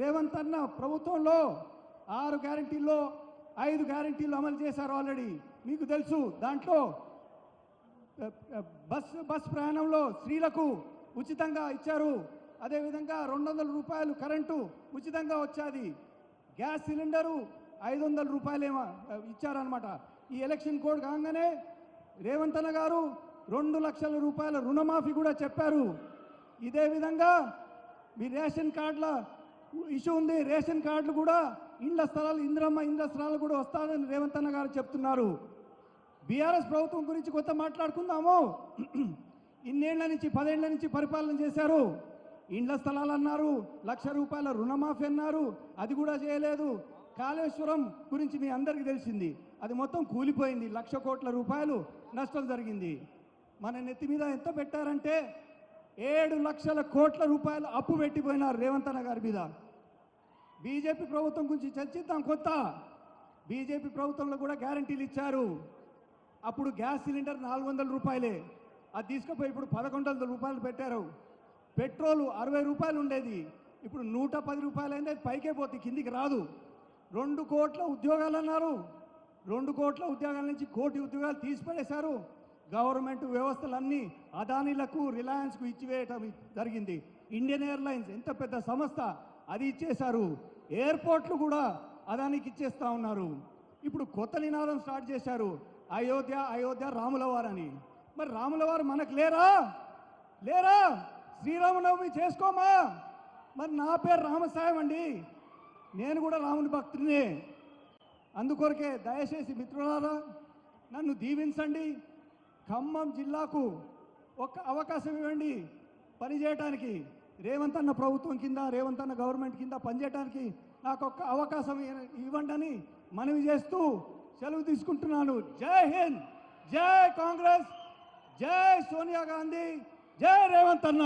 రేవంత్ అన్న ప్రభుత్వంలో 6 గ్యారెంటీల్లో 5 గ్యారెంటీలు అమలు చేశారు ఆల్రెడీ, మీకు తెలుసు. దాంట్లో బస్ ప్రయాణంలో స్త్రీలకు ఉచితంగా ఇచ్చారు. అదేవిధంగా 200 రూపాయలు కరెంటు ఉచితంగా వచ్చేది. గ్యాస్ సిలిండరు 500 రూపాయలేమో ఇచ్చారనమాట. ఈ ఎలక్షన్ కోడ్ కాగానే రేవంత్ అన్న గారు 2 లక్షల రూపాయల రుణమాఫీ కూడా చెప్పారు. ఇదే విధంగా మీ రేషన్ కార్డుల ఇష్యూ ఉంది. రేషన్ కార్డులు కూడా ఇండ్ల స్థలాలు, ఇంద్ర స్థలాలు కూడా వస్తారని రేవంత్ అన్న గారు చెప్తున్నారు. బీఆర్ఎస్ ప్రభుత్వం గురించి కొంత మాట్లాడుకుందాము. ఇన్నేళ్ల నుంచి 10 ఏళ్ల నుంచి పరిపాలన చేశారు. ఇండ్ల స్థలాలు అన్నారు, 1 లక్ష రూపాయల రుణమాఫీ అన్నారు, అది కూడా చేయలేదు. కాళేశ్వరం గురించి మీ అందరికీ తెలిసింది, అది మొత్తం కూలిపోయింది. 1 లక్ష కోట్ల రూపాయలు నష్టం జరిగింది. మన నెత్తి మీద ఎంత పెట్టారంటే 7 లక్షల కోట్ల రూపాయలు అప్పు పెట్టిపోయినారు రేవంత్ అన్న గారి మీద. బీజేపీ ప్రభుత్వం గురించి చర్చిద్దాం. కొత్త బీజేపీ ప్రభుత్వంలో కూడా గ్యారంటీలు ఇచ్చారు. అప్పుడు గ్యాస్ సిలిండర్ 400 రూపాయలే, అది తీసుకుపోయి ఇప్పుడు 1100 రూపాయలు పెట్టారు. పెట్రోలు 60 రూపాయలు ఉండేది, ఇప్పుడు 110 రూపాయలు అయింది. అది పైకే పోతే కిందికి రాదు. 2 కోట్ల ఉద్యోగాలు అన్నారు, 2 కోట్ల ఉద్యోగాల నుంచి 1 కోటి ఉద్యోగాలు తీసిపడేశారు. గవర్నమెంట్ వ్యవస్థలన్నీ అదానీలకు, రిలయన్స్కు ఇచ్చివేయటం జరిగింది. ఇండియన్ ఎయిర్లైన్స్ ఎంత పెద్ద సంస్థ, అది ఇచ్చేశారు. ఎయిర్పోర్ట్లు కూడా అదానికి ఇచ్చేస్తూ ఉన్నారు. ఇప్పుడు కొత్త నినాదం స్టార్ట్ చేశారు, అయోధ్య అయోధ్య రాములవారని. మరి రాములవారు మనకు లేరా? శ్రీరామనవమి చేసుకోమా? మరి నా పేరు రామసాయం అండి, నేను కూడా రాముని భక్తుడినే. అందుకొరకే దయచేసి మిత్రులారా నన్ను దీవించండి. ఖమ్మం జిల్లాకు ఒక అవకాశం ఇవ్వండి పనిచేయడానికి. రేవంత్ అన్న ప్రభుత్వం కింద, రేవంత్ అన్న గవర్నమెంట్ కింద పనిచేయడానికి నాకు ఒక్క అవకాశం ఇవ్వండి అని మనవి చేస్తూ సెలవు తీసుకుంటున్నాను. జై హింద్, జై కాంగ్రెస్, జై సోనియా గాంధీ, జై రేవంత్ అన్న.